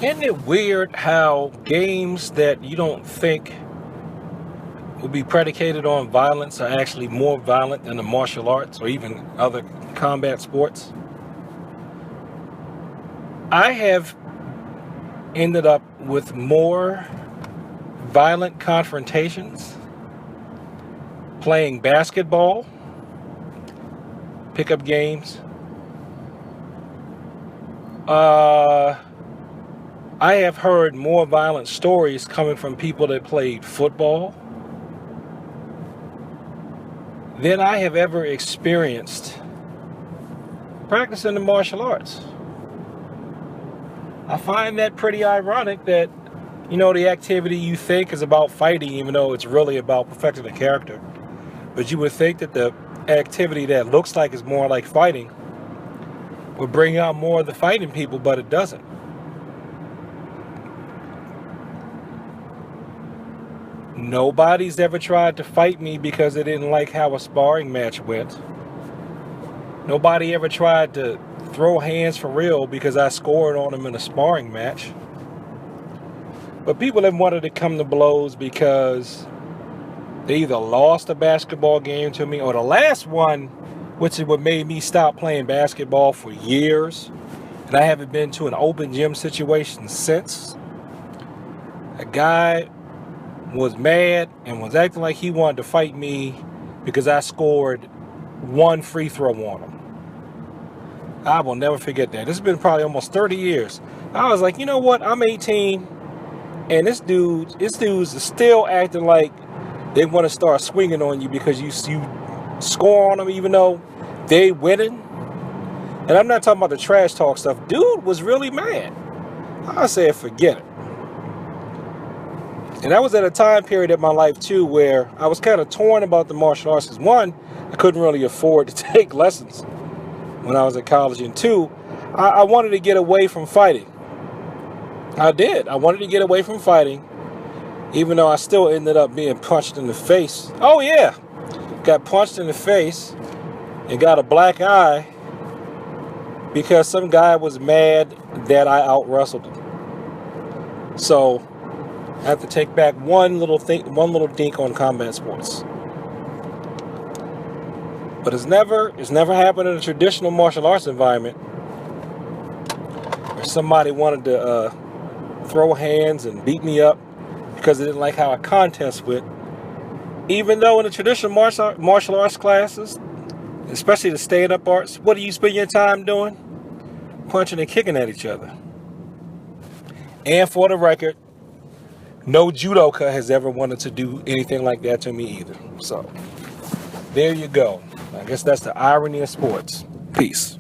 Isn't it weird how games that you don't think would be predicated on violence are actually more violent than the martial arts or even other combat sports? I have ended up with more violent confrontations playing basketball, pickup games. I have heard more violent stories coming from people that played football than I have ever experienced practicing the martial arts. I find that pretty ironic that, the activity you think is about fighting, even though it's really about perfecting a character. But you would think that the activity that looks like is more like fighting would bring out more of the fighting people, but it doesn't. Nobody's ever tried to fight me because they didn't like how a sparring match went. Nobody ever tried to throw hands for real because I scored on them in a sparring match. But people have wanted to come to blows because they either lost a basketball game to me, or the last one, which is what made me stop playing basketball for years, and I haven't been to an open gym situation since. A guy was mad and was acting like he wanted to fight me because I scored one free throw on him. I will never forget that. This has been probably almost 30 years. I was like, you know what? I'm 18, and this dude's still acting like they want to start swinging on you because you score on them even though they winning. And I'm not talking about the trash talk stuff. Dude was really mad. I said, forget it. And that was at a time period in my life too where I was kind of torn about the martial arts. Because one, I couldn't really afford to take lessons when I was at college, and two, I wanted to get away from fighting. I did. I wanted to get away from fighting, even though I still ended up being punched in the face. Oh yeah, got punched in the face and got a black eye because some guy was mad that I out-wrestled him. So I have to take back one little dink on combat sports. But it's never happened in a traditional martial arts environment where somebody wanted to throw hands and beat me up because they didn't like how a contest went. Even though in the traditional martial arts classes, especially the stand-up arts, what do you spend your time doing? Punching and kicking at each other. And for the record, no judoka has ever wanted to do anything like that to me either. So, there you go. I guess that's the irony of sports. Peace.